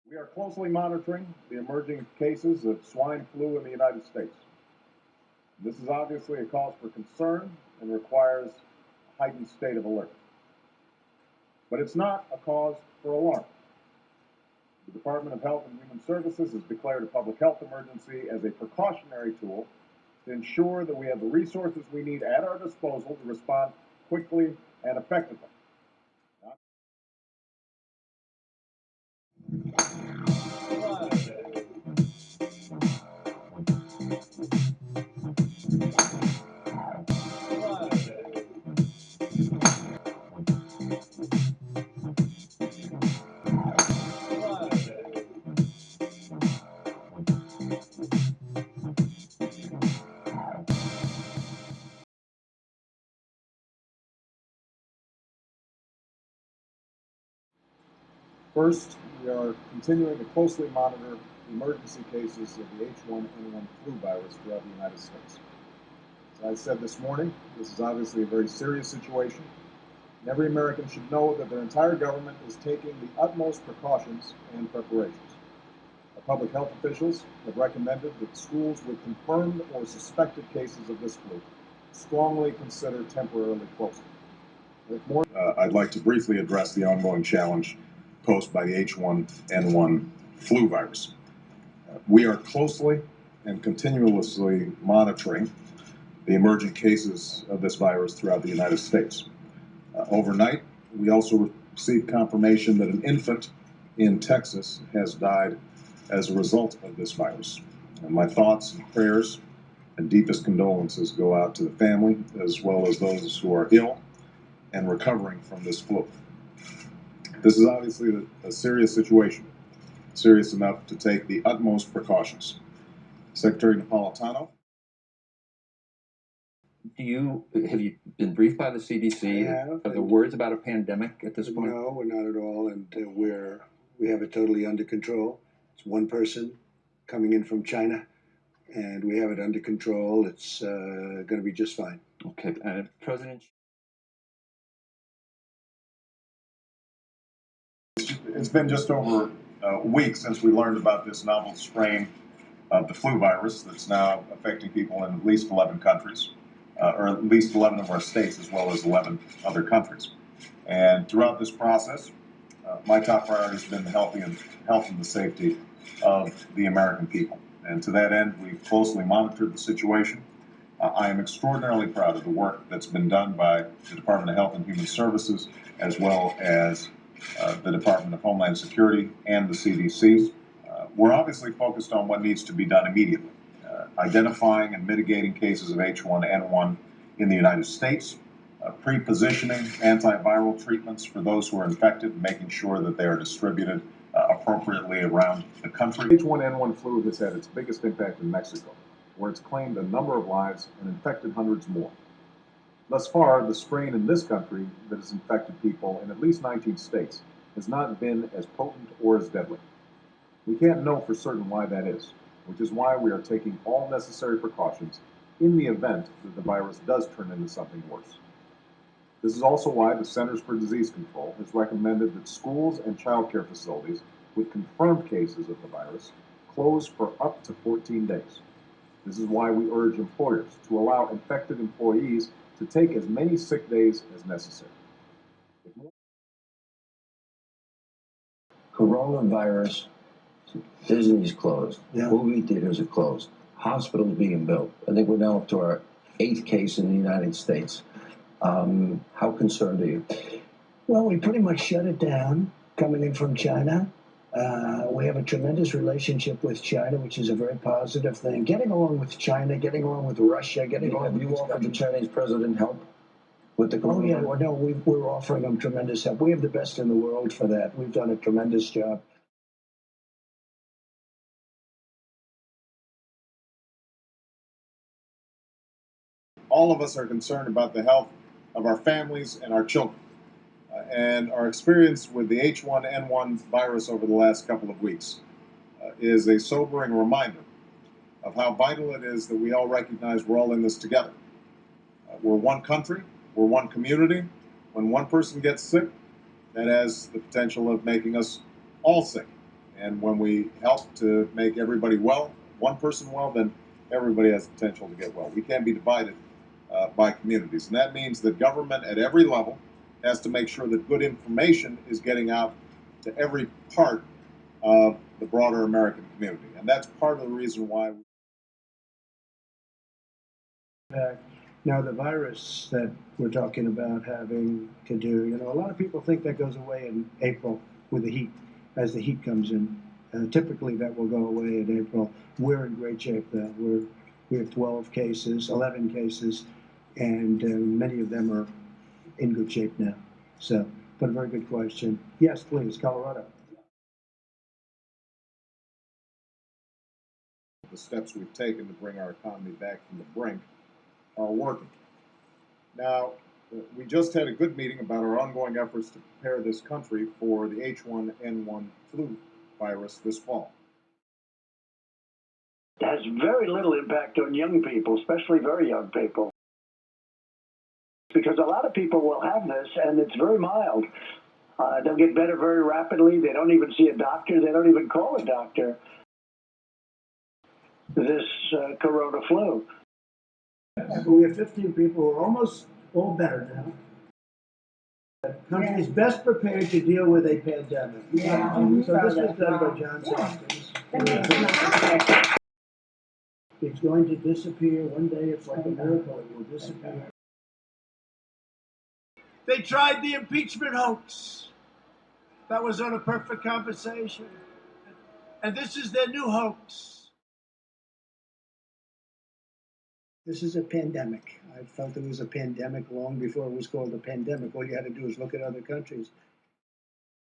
We are closely monitoring the emerging cases of swine flu in the United States. This is obviously a cause for concern and requires a heightened state of alert. But it's not a cause for alarm. The Department of Health and Human Services has declared a public health emergency as a precautionary tool to ensure that we have the resources we need at our disposal to respond quickly and effectively. First, we are continuing to closely monitor emergency cases of the H1N1 flu virus throughout the United States. As I said this morning, this is obviously a very serious situation, and every American should know that their entire government is taking the utmost precautions and preparations. Our public health officials have recommended that schools with confirmed or suspected cases of this flu strongly consider temporarily closing. I'd like to briefly address the ongoing challenge posed by the H1N1 flu virus. We are closely and continuously monitoring the emerging cases of this virus throughout the United States. Overnight, we also received confirmation that an infant in Texas has died as a result of this virus. And my thoughts and prayers and deepest condolences go out to the family as well as those who are ill and recovering from this flu. This is obviously a serious situation, serious enough to take the utmost precautions. Secretary Napolitano. Have you been briefed by the CDC? Are there words about a pandemic at this point? No, we're not at all, and we have it totally under control. It's one person coming in from China, and we have it under control. It's going to be just fine. Okay, President. It's been just over a week since we learned about this novel strain of the flu virus that's now affecting people in at least 11 countries, or at least 11 of our states, as well as 11 other countries. And throughout this process, my top priority has been the health and the safety of the American people. And to that end, we've closely monitored the situation. I am extraordinarily proud of the work that's been done by the Department of Health and Human Services, as well as the Department of Homeland Security and the CDC. We're obviously focused on what needs to be done immediately, identifying and mitigating cases of H1N1 in the United States, pre-positioning antiviral treatments for those who are infected, and making sure that they are distributed appropriately around the country. H1N1 flu has had its biggest impact in Mexico, where it's claimed a number of lives and infected hundreds more. Thus far, the strain in this country that has infected people in at least 19 states has not been as potent or as deadly. We can't know for certain why that is, which is why we are taking all necessary precautions in the event that the virus does turn into something worse. This is also why the Centers for Disease Control has recommended that schools and child care facilities with confirmed cases of the virus close for up to 14 days. This is why we urge employers to allow infected employees to take as many sick days as necessary. Coronavirus, Disney's closed, movie theaters are closed, hospitals being built. I think we're now up to our 8th case in the United States. How concerned are you? Well, we pretty much shut it down coming in from China. We have a tremendous relationship with China, which is a very positive thing. Getting along with China, getting along with Russia, getting along with... Have you offered the Chinese president help with the coronavirus? Oh, yeah, well, no, we're offering them tremendous help. We have the best in the world for that. We've done a tremendous job. All of us are concerned about the health of our families and our children. And our experience with the H1N1 virus over the last couple of weeks is a sobering reminder of how vital it is that we all recognize we're all in this together. We're one country, we're one community. When one person gets sick, that has the potential of making us all sick. And when we help to make everybody well, one person well, then everybody has the potential to get well. We can't be divided by communities. And that means that government at every level has to make sure that good information is getting out to every part of the broader American community. And that's part of the reason why. Now, the virus that we're talking about having to do, a lot of people think that goes away in April with the heat, as the heat comes in. Typically, that will go away in April. We're in great shape, though. We have 12 cases, 11 cases, and many of them are in good shape now. So, but a very good question. Yes, please, Colorado. The steps we've taken to bring our economy back from the brink are working. Now, we just had a good meeting about our ongoing efforts to prepare this country for the H1N1 flu virus this fall. It has very little impact on young people, especially very young people. Because a lot of people will have this, and it's very mild. They'll get better very rapidly. They don't even see a doctor. They don't even call a doctor. This corona flu. We have 15 people who are almost all better now. The country is best prepared to deal with a pandemic. Yeah. So this was done by Johns Hopkins. It's going to disappear one day. It's like a miracle. It will disappear. They tried the impeachment hoax. That was on a perfect conversation. And this is their new hoax. This is a pandemic. I felt it was a pandemic long before it was called a pandemic. All you had to do is look at other countries.